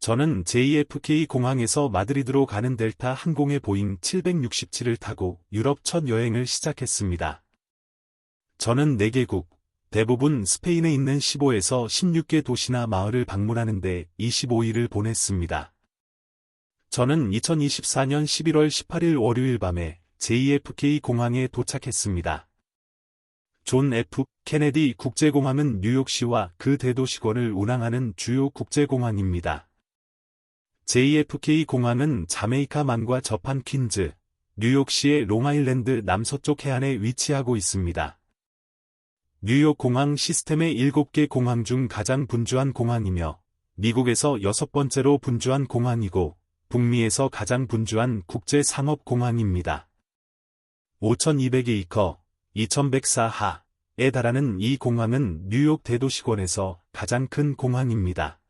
저는 JFK 공항에서 마드리드로 가는 델타 항공의 보잉 767을 타고 유럽 첫 여행을 시작했습니다. 저는 4개국, 대부분 스페인에 있는 15에서 16개 도시나 마을을 방문하는데 25일을 보냈습니다. 저는 2024년 11월 18일 월요일 밤에 JFK 공항에 도착했습니다. 존 F. 케네디 국제공항은 뉴욕시와 그 대도시권을 운항하는 주요 국제공항입니다. JFK 공항은 자메이카만과 접한 퀸즈, 뉴욕시의 롱아일랜드 남서쪽 해안에 위치하고 있습니다. 뉴욕 공항 시스템의 7개 공항 중 가장 분주한 공항이며 미국에서 6번째로 분주한 공항이고 북미에서 가장 분주한 국제상업공항입니다. 5,200에이커, 2,104하에 달하는 이 공항은 뉴욕 대도시권에서 가장 큰 공항입니다.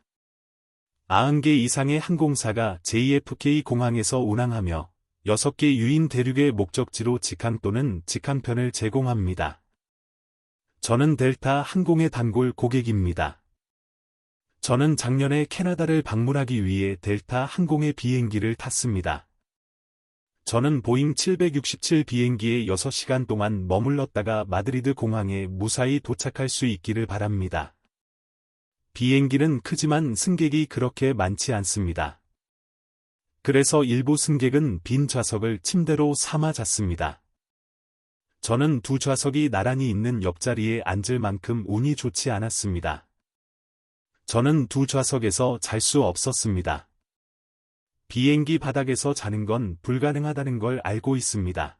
90개 이상의 항공사가 JFK 공항에서 운항하며 6개 유인 대륙의 목적지로 직항 또는 직항편을 제공합니다. 저는 델타 항공의 단골 고객입니다. 저는 작년에 캐나다를 방문하기 위해 델타 항공의 비행기를 탔습니다. 저는 보잉 767 비행기에 6시간 동안 머물렀다가 마드리드 공항에 무사히 도착할 수 있기를 바랍니다. 비행기는 크지만 승객이 그렇게 많지 않습니다. 그래서 일부 승객은 빈 좌석을 침대로 삼아 잤습니다. 저는 2좌석이 나란히 있는 옆자리에 앉을 만큼 운이 좋지 않았습니다. 저는 2좌석에서 잘 수 없었습니다. 비행기 바닥에서 자는 건 불가능하다는 걸 알고 있습니다.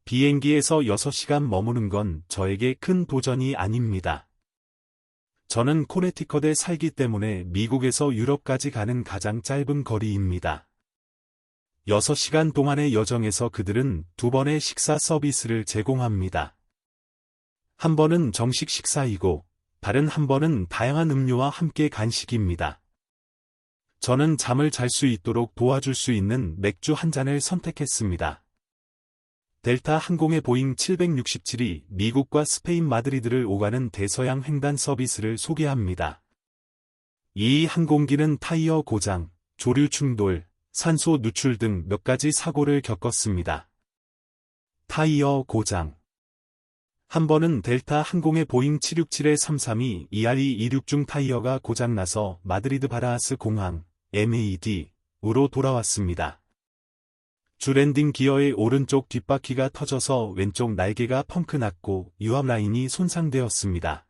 비행기에서 6시간 머무는 건 저에게 큰 도전이 아닙니다. 저는 코네티컷에 살기 때문에 미국에서 유럽까지 가는 가장 짧은 거리입니다. 6시간 동안의 여정에서 그들은 2번의 식사 서비스를 제공합니다. 한 번은 정식 식사이고 다른 한 번은 다양한 음료와 함께 간식입니다. 저는 잠을 잘 수 있도록 도와줄 수 있는 맥주 한 잔을 선택했습니다. 델타 항공의 보잉 767이 미국과 스페인 마드리드를 오가는 대서양 횡단 서비스를 소개합니다. 이 항공기는 타이어 고장, 조류 충돌, 산소 누출 등 몇 가지 사고를 겪었습니다. 타이어 고장. 한 번은 델타 항공의 보잉 767-332 ERE26 중 타이어가 고장나서 마드리드 바라하스 공항, MAD으로 돌아왔습니다. 주랜딩 기어의 오른쪽 뒷바퀴가 터져서 왼쪽 날개가 펑크 났고 유압 라인이 손상되었습니다.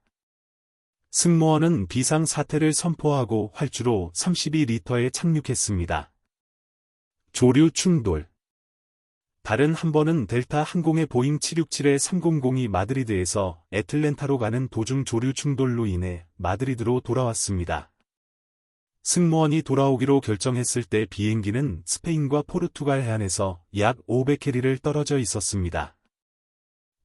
승무원은 비상 사태를 선포하고 활주로 32리터에 착륙했습니다. 조류 충돌. 다른 한 번은 델타 항공의 보잉 767-300이 마드리드에서 애틀랜타로 가는 도중 조류 충돌로 인해 마드리드로 돌아왔습니다. 승무원이 돌아오기로 결정했을 때 비행기는 스페인과 포르투갈 해안에서 약 500캐리를 떨어져 있었습니다.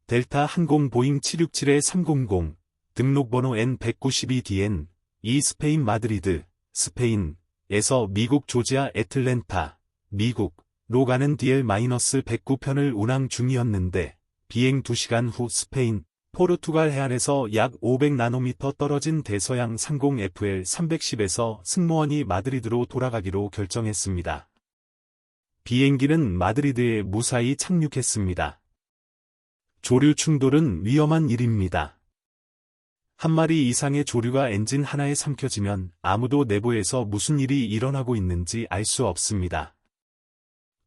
델타 항공 보잉 767-300 등록번호 N192DN 이 스페인 마드리드, 스페인에서 미국 조지아 애틀랜타, 미국로 가는 DL-109편을 운항 중이었는데 비행 2시간 후 스페인, 포르투갈 해안에서 약 500나노미터 떨어진 대서양 상공 FL310에서 승무원이 마드리드로 돌아가기로 결정했습니다. 비행기는 마드리드에 무사히 착륙했습니다. 조류 충돌은 위험한 일입니다. 한 마리 이상의 조류가 엔진 하나에 삼켜지면 아무도 내부에서 무슨 일이 일어나고 있는지 알 수 없습니다.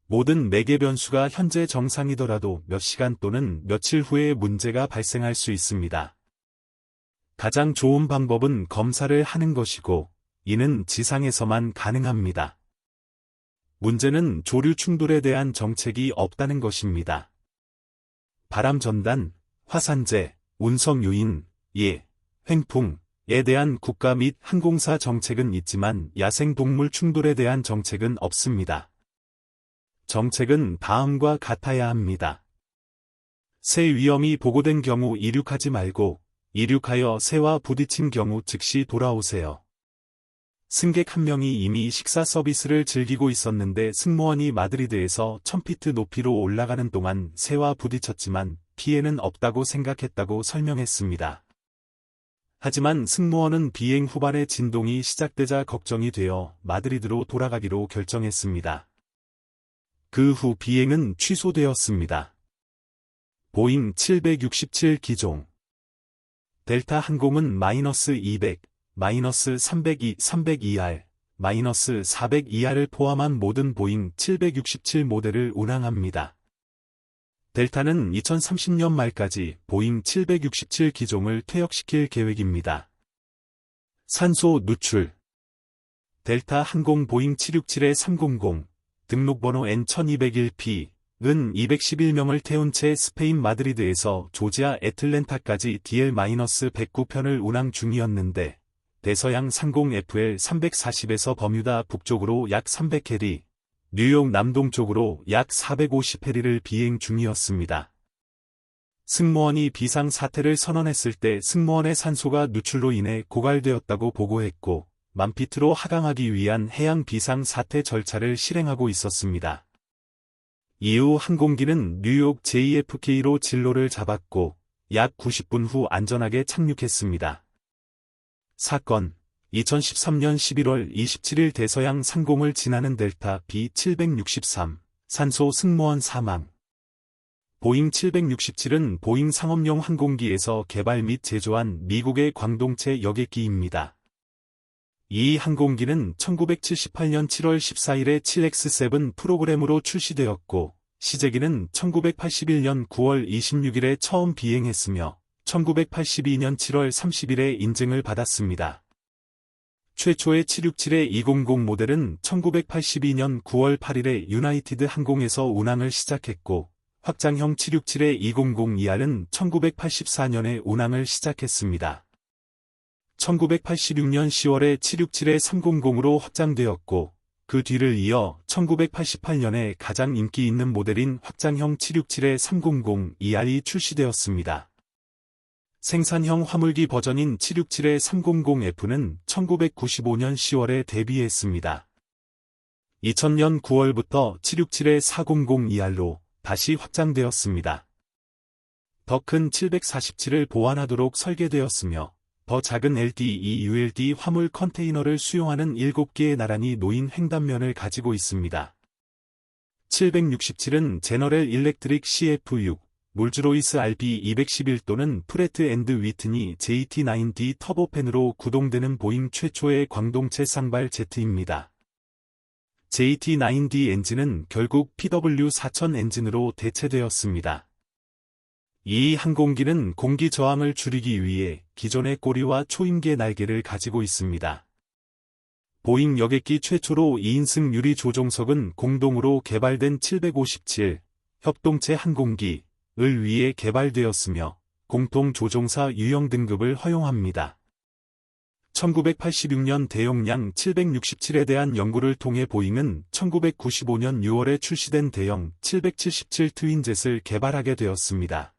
모든 매개 변수가 현재 정상이더라도 몇 시간 또는 며칠 후에 문제가 발생할 수 있습니다. 가장 좋은 방법은 검사를 하는 것이고, 이는 지상에서만 가능합니다. 문제는 조류 충돌에 대한 정책이 없다는 것입니다. 바람 전단, 화산재, 운송 요인, 횡풍에 대한 국가 및 항공사 정책은 있지만 야생동물 충돌에 대한 정책은 없습니다. 정책은 다음과 같아야 합니다. 새 위험이 보고된 경우 이륙하지 말고 이륙하여 새와 부딪힌 경우 즉시 돌아오세요. 승객 한 명이 이미 식사 서비스를 즐기고 있었는데 승무원이 마드리드에서 1000피트 높이로 올라가는 동안 새와 부딪혔지만 피해는 없다고 생각했다고 설명했습니다. 하지만 승무원은 비행 후반에 진동이 시작되자 걱정이 되어 마드리드로 돌아가기로 결정했습니다. 그 후 비행은 취소되었습니다. 보잉 767 기종 델타 항공은 -200, -302, 302R, -402R을 포함한 모든 보잉 767 모델을 운항합니다. 델타는 2030년 말까지 보잉 767 기종을 퇴역시킬 계획입니다. 산소 누출 델타 항공 보잉 767-300, 등록번호 N1201P, 은 211명을 태운 채 스페인 마드리드에서 조지아 애틀랜타까지 DL-109편을 운항 중이었는데, 대서양 상공 FL 340에서 버뮤다 북쪽으로 약 300해리, 뉴욕 남동쪽으로 약 450해리를 비행 중이었습니다. 승무원이 비상 사태를 선언했을 때 승무원의 산소가 누출로 인해 고갈되었다고 보고했고, 만피트로 하강하기 위한 해양 비상 사태 절차를 실행하고 있었습니다. 이후 항공기는 뉴욕 JFK로 진로를 잡았고, 약 90분 후 안전하게 착륙했습니다. 사건 2013년 11월 27일 대서양 상공을 지나는 델타 B763, 산소 승무원 사망. 보잉 767은 보잉 상업용 항공기에서 개발 및 제조한 미국의 광동체 여객기입니다. 이 항공기는 1978년 7월 14일에 7X7 프로그램으로 출시되었고, 시제기는 1981년 9월 26일에 처음 비행했으며, 1982년 7월 30일에 인증을 받았습니다. 최초의 767-200 모델은 1982년 9월 8일에 유나이티드 항공에서 운항을 시작했고, 확장형 767-200ER은 1984년에 운항을 시작했습니다. 1986년 10월에 767-300으로 확장되었고, 그 뒤를 이어 1988년에 가장 인기 있는 모델인 확장형 767-300ER이 출시되었습니다. 생산형 화물기 버전인 767-300F는 1995년 10월에 데뷔했습니다. 2000년 9월부터 767-400ER로 다시 확장되었습니다. 더 큰 747을 보완하도록 설계되었으며, 더 작은 LDE-ULD 화물 컨테이너를 수용하는 7개의 나란히 놓인 횡단면을 가지고 있습니다. 767은 제너럴 일렉트릭 CF6, 롤즈로이스 RB211 또는 프레트 앤드 위트니 JT9D 터보팬으로 구동되는 보잉 최초의 광동체 쌍발 제트입니다. JT9D 엔진은 결국 PW4000 엔진으로 대체되었습니다. 이 항공기는 공기 저항을 줄이기 위해 기존의 꼬리와 초임계 날개를 가지고 있습니다. 보잉 여객기 최초로 2인승 유리 조종석은 공동으로 개발된 757 협동체 항공기를 위해 개발되었으며, 공통 조종사 유형 등급을 허용합니다. 1986년 대용량 767에 대한 연구를 통해 보잉은 1995년 6월에 출시된 대형 777 트윈젯을 개발하게 되었습니다.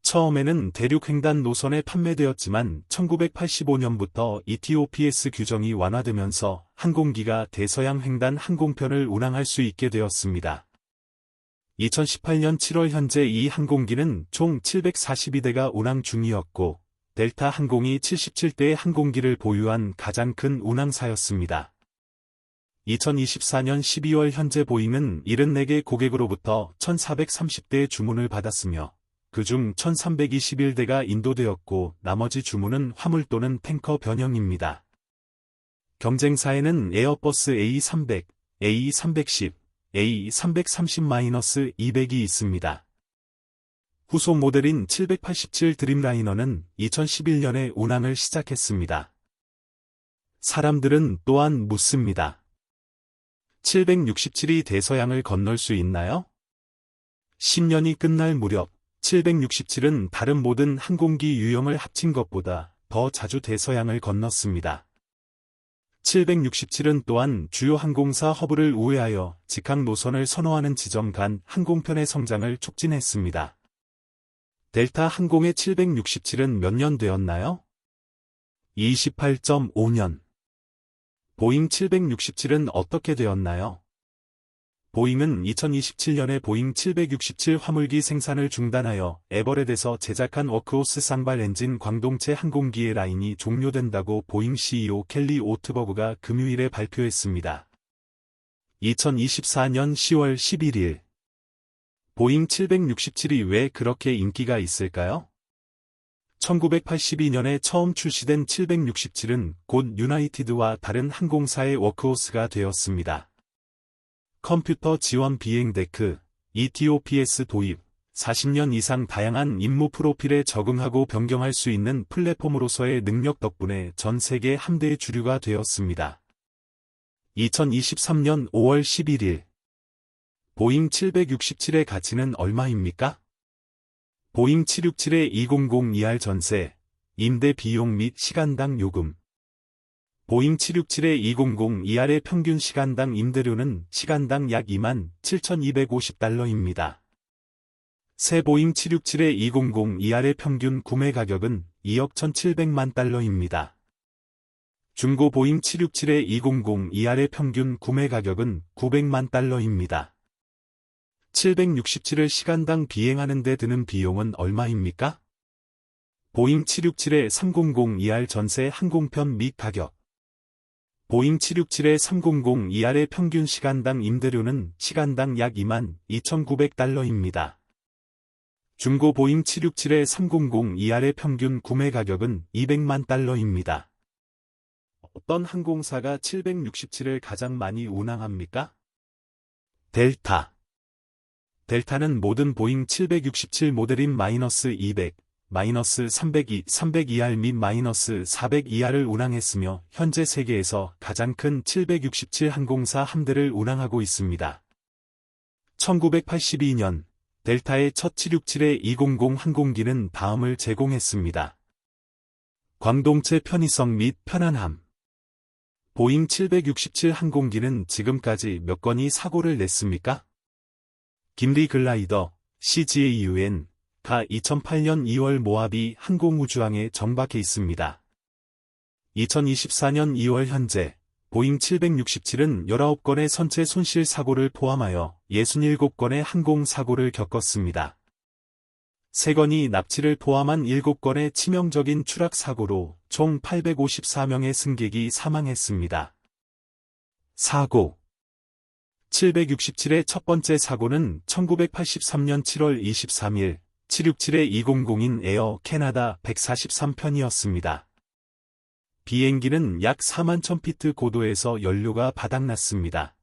처음에는 대륙 횡단 노선에 판매되었지만 1985년부터 ETOPS 규정이 완화되면서 항공기가 대서양 횡단 항공편을 운항할 수 있게 되었습니다. 2018년 7월 현재 이 항공기는 총 742대가 운항 중이었고, 델타 항공이 77대의 항공기를 보유한 가장 큰 운항사였습니다. 2024년 12월 현재 보잉은 74개 고객으로부터 1,430대의 주문을 받았으며, 그중 1,321대가 인도되었고 나머지 주문은 화물 또는 탱커 변형입니다. 경쟁사에는 에어버스 A300, A310, A330-200이 있습니다. 후속 모델인 787 드림라이너는 2011년에 운항을 시작했습니다. 사람들은 또한 묻습니다. 767이 대서양을 건널 수 있나요? 10년이 끝날 무렵 767은 다른 모든 항공기 유형을 합친 것보다 더 자주 대서양을 건넜습니다. 767은 또한 주요 항공사 허브를 우회하여 직항 노선을 선호하는 지점 간 항공편의 성장을 촉진했습니다. 델타 항공의 767은 몇 년 되었나요? 28.5년. 보잉 767은 어떻게 되었나요? 보잉은 2027년에 보잉 767 화물기 생산을 중단하여 에버렛에서 제작한 워크호스 쌍발 엔진 광동체 항공기의 라인이 종료된다고 보잉 CEO 켈리 오트버그가 금요일에 발표했습니다. 2024년 10월 11일 보잉 767이 왜 그렇게 인기가 있을까요? 1982년에 처음 출시된 767은 곧 유나이티드와 다른 항공사의 워크호스가 되었습니다. 컴퓨터 지원 비행 데크, ETOPS 도입, 40년 이상 다양한 임무 프로필에 적응하고 변경할 수 있는 플랫폼으로서의 능력 덕분에 전 세계 함대의 주류가 되었습니다. 2023년 5월 11일 보잉 767의 가치는 얼마입니까? 보잉 767의 200ER 전세, 임대 비용 및 시간당 요금. 보잉 767의 200ER의 평균 시간당 임대료는 시간당 약 27,250달러입니다. 새 보잉 767의 200ER의 평균 구매 가격은 2억 1,700만 달러입니다. 중고 보잉 767의 200ER의 평균 구매 가격은 900만 달러입니다. 767을 시간당 비행하는 데 드는 비용은 얼마입니까? 보잉 767의 300ER 전세 항공편 및 가격. 보잉 767의 300ER의 평균 시간당 임대료는 시간당 약 22,900달러입니다. 중고 보잉 767의 300ER의 평균 구매 가격은 200만 달러입니다. 어떤 항공사가 767을 가장 많이 운항합니까? 델타. 델타는 모든 보잉 767 모델인 -200, -302, 302R 및 -402R을 운항했으며 현재 세계에서 가장 큰 767 항공사 함대를 운항하고 있습니다. 1982년 델타의 첫 767의 200 항공기는 다음을 제공했습니다. 광동체 편의성 및 편안함. 보잉 767 항공기는 지금까지 몇 건이 사고를 냈습니까? 김리 글라이더, CGAUN, 가 2008년 2월 모하비 항공우주항에 정박해 있습니다. 2024년 2월 현재 보잉 767은 19건의 선체 손실 사고를 포함하여 67건의 항공사고를 겪었습니다. 3건이 납치를 포함한 7건의 치명적인 추락 사고로 총 854명의 승객이 사망했습니다. 사고 767의 첫 번째 사고는 1983년 7월 23일 767의 200인 에어 캐나다 143편이었습니다. 비행기는 약 41,000피트 고도에서 연료가 바닥났습니다.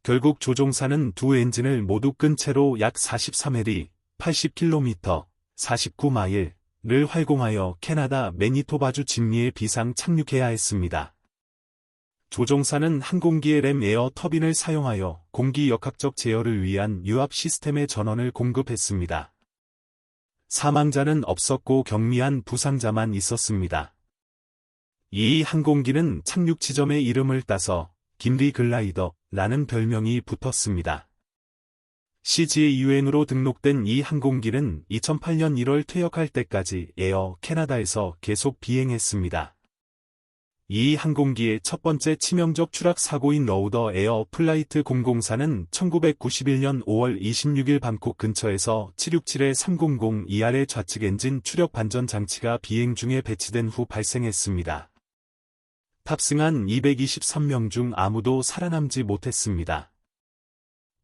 결국 조종사는 두 엔진을 모두 끈 채로 약 43해리, 80km, 49마일을 활공하여 캐나다 매니토바주 진리에 비상 착륙해야 했습니다. 조종사는 항공기의 램 에어 터빈을 사용하여 공기 역학적 제어를 위한 유압 시스템의 전원을 공급했습니다. 사망자는 없었고 경미한 부상자만 있었습니다. 이 항공기는 착륙 지점의 이름을 따서 김리 글라이더라는 별명이 붙었습니다. CGAUN으로 등록된 이 항공기는 2008년 1월 퇴역할 때까지 에어 캐나다에서 계속 비행했습니다. 이 항공기의 첫 번째 치명적 추락 사고인 러우더 에어 플라이트 004는 1991년 5월 26일 방콕 근처에서 767의 300ER의 좌측 엔진 추력 반전 장치가 비행 중에 배치된 후 발생했습니다. 탑승한 223명 중 아무도 살아남지 못했습니다.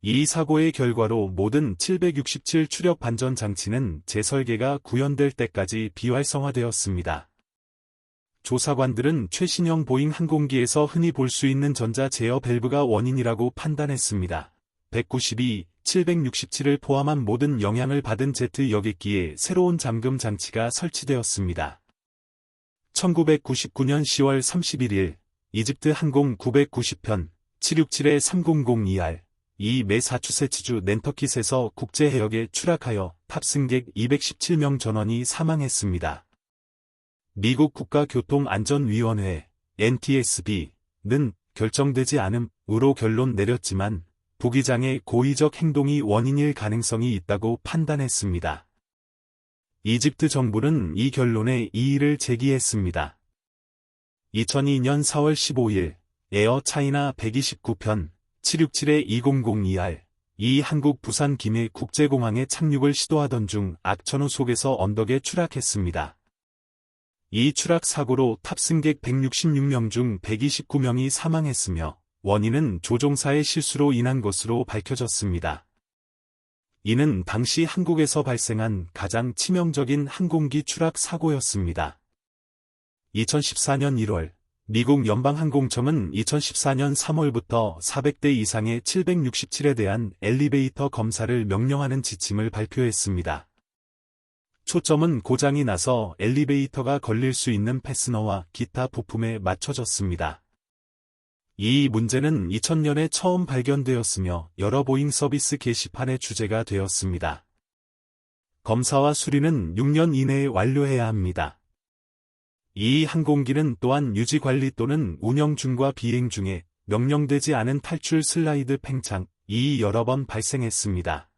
이 사고의 결과로 모든 767 추력 반전 장치는 재설계가 구현될 때까지 비활성화되었습니다. 조사관들은 최신형 보잉 항공기에서 흔히 볼 수 있는 전자 제어 밸브가 원인이라고 판단했습니다. 192, 767을 포함한 모든 영향을 받은 제트 여객기에 새로운 잠금 장치가 설치되었습니다. 1999년 10월 31일 이집트 항공 990편 767의 300ER 이 매사추세츠주 낸터킷에서 국제해역에 추락하여 탑승객 217명 전원이 사망했습니다. 미국 국가교통안전위원회 NTSB는 결정되지 않음으로 결론 내렸지만 부기장의 고의적 행동이 원인일 가능성이 있다고 판단했습니다. 이집트 정부는 이 결론에 이의를 제기했습니다. 2002년 4월 15일 에어 차이나 129편 767-2002R. 이 한국 부산 김해 국제공항에 착륙을 시도하던 중 악천후 속에서 언덕에 추락했습니다. 이 추락 사고로 탑승객 166명 중 129명이 사망했으며 원인은 조종사의 실수로 인한 것으로 밝혀졌습니다. 이는 당시 한국에서 발생한 가장 치명적인 항공기 추락 사고였습니다. 2014년 1월 미국 연방항공청은 2014년 3월부터 400대 이상의 767에 대한 엘리베이터 검사를 명령하는 지침을 발표했습니다. 초점은 고장이 나서 엘리베이터가 걸릴 수 있는 패스너와 기타 부품에 맞춰졌습니다. 이 문제는 2000년에 처음 발견되었으며 여러 보잉 서비스 게시판의 주제가 되었습니다. 검사와 수리는 6년 이내에 완료해야 합니다. 이 항공기는 또한 유지관리 또는 운영 중과 비행 중에 명령되지 않은 탈출 슬라이드 팽창이 여러 번 발생했습니다.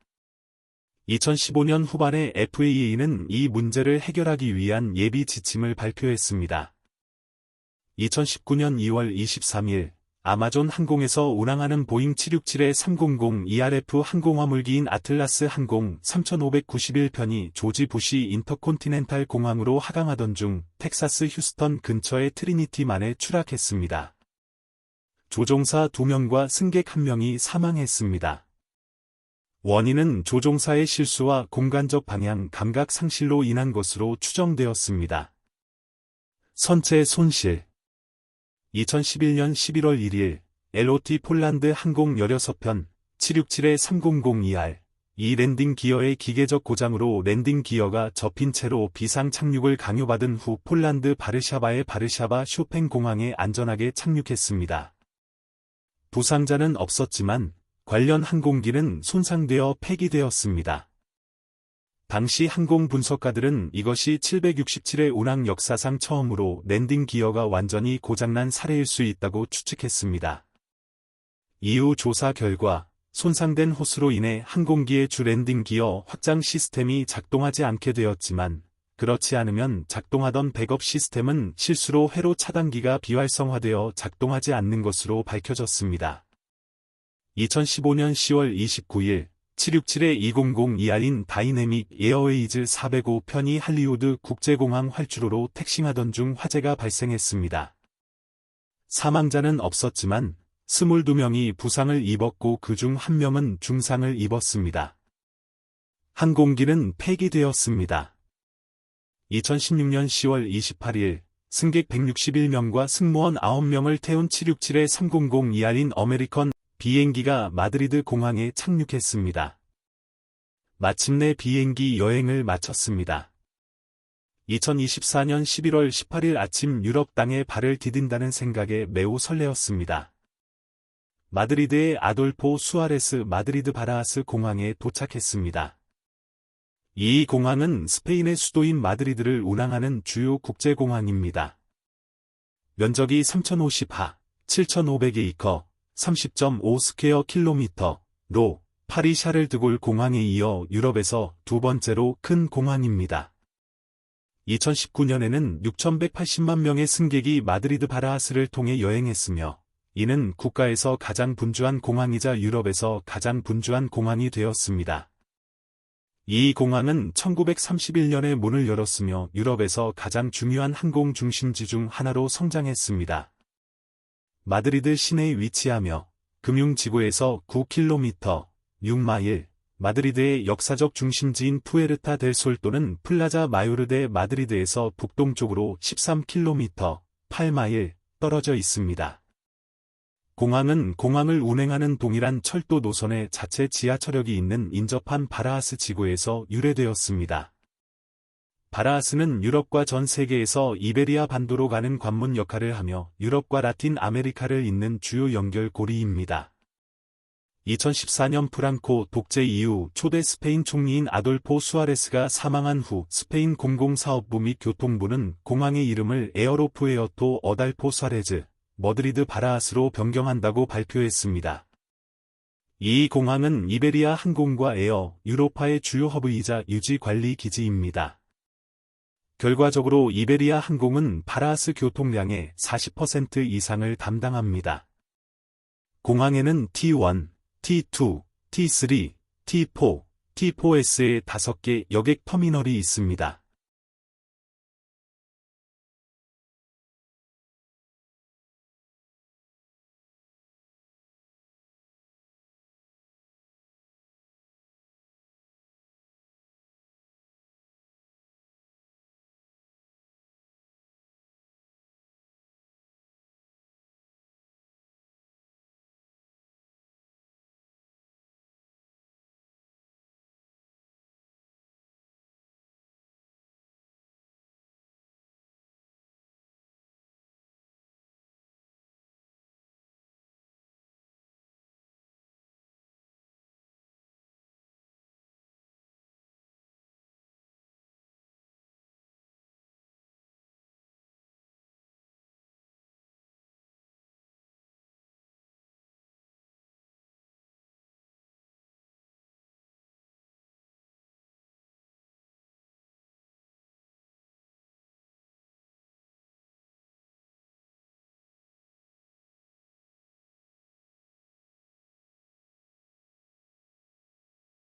2015년 후반에 FAA는 이 문제를 해결하기 위한 예비 지침을 발표했습니다. 2019년 2월 23일 아마존 항공에서 운항하는 보잉 767-300ERF 항공화물기인 아틀라스 항공 3591편이 조지 부시 인터콘티넨탈 공항으로 하강하던 중 텍사스 휴스턴 근처의 트리니티만에 추락했습니다. 조종사 2명과 승객 1명이 사망했습니다. 원인은 조종사의 실수와 공간적 방향 감각 상실로 인한 것으로 추정되었습니다. 선체 손실 2011년 11월 1일 LOT 폴란드 항공 16편 767-300ER 이 랜딩 기어의 기계적 고장으로 랜딩 기어가 접힌 채로 비상 착륙을 강요받은 후 폴란드 바르샤바의 바르샤바 쇼팽 공항에 안전하게 착륙했습니다. 부상자는 없었지만 관련 항공기는 손상되어 폐기되었습니다. 당시 항공 분석가들은 이것이 767의 운항 역사상 처음으로 랜딩 기어가 완전히 고장난 사례일 수 있다고 추측했습니다. 이후 조사 결과 손상된 호스로 인해 항공기의 주 랜딩 기어 확장 시스템이 작동하지 않게 되었지만 그렇지 않으면 작동하던 백업 시스템은 실수로 회로 차단기가 비활성화되어 작동하지 않는 것으로 밝혀졌습니다. 2015년 10월 29일 767-200ER인 다이내믹 에어웨이즈 405편이 할리우드 국제공항 활주로로 택싱하던 중 화재가 발생했습니다. 사망자는 없었지만 22명이 부상을 입었고 그중 1명은 중상을 입었습니다. 항공기는 폐기되었습니다. 2016년 10월 28일 승객 161명과 승무원 9명을 태운 767-300ER인 어메리컨 비행기가 마드리드 공항에 착륙했습니다. 마침내 비행기 여행을 마쳤습니다. 2024년 11월 18일 아침 유럽 땅에 발을 디딘다는 생각에 매우 설레었습니다. 마드리드의 아돌포 수아레스 마드리드 바라하스 공항에 도착했습니다. 이 공항은 스페인의 수도인 마드리드를 운항하는 주요 국제공항입니다. 면적이 3050하, 7500에이커, 30.5 스퀘어 킬로미터로 파리 샤를드골 공항에 이어 유럽에서 두 번째로 큰 공항입니다. 2019년에는 6,180만 명의 승객이 마드리드 바라하스를 통해 여행했으며 이는 국가에서 가장 분주한 공항이자 유럽에서 가장 분주한 공항이 되었습니다. 이 공항은 1931년에 문을 열었으며 유럽에서 가장 중요한 항공 중심지 중 하나로 성장했습니다. 마드리드 시내에 위치하며 금융지구에서 9km, 6마일, 마드리드의 역사적 중심지인 푸에르타 델 솔또는 플라자 마요르 데 마드리드에서 북동쪽으로 13km, 8마일 떨어져 있습니다. 공항은 공항을 운행하는 동일한 철도 노선에 자체 지하철역이 있는 인접한 바라하스 지구에서 유래되었습니다. 바라하스는 유럽과 전 세계에서 이베리아 반도로 가는 관문 역할을 하며 유럽과 라틴 아메리카를 잇는 주요 연결고리입니다. 2014년 프랑코 독재 이후 초대 스페인 총리인 아돌포 수아레스가 사망한 후 스페인 공공사업부 및 교통부는 공항의 이름을 에어로푸에어토 어달포 수아레즈, 머드리드 바라하스로 변경한다고 발표했습니다. 이 공항은 이베리아 항공과 에어 유로파의 주요 허브이자 유지관리 기지입니다. 결과적으로 이베리아 항공은 바라하스 교통량의 40% 이상을 담당합니다. 공항에는 T1, T2, T3, T4, T4S의 5개 여객 터미널이 있습니다.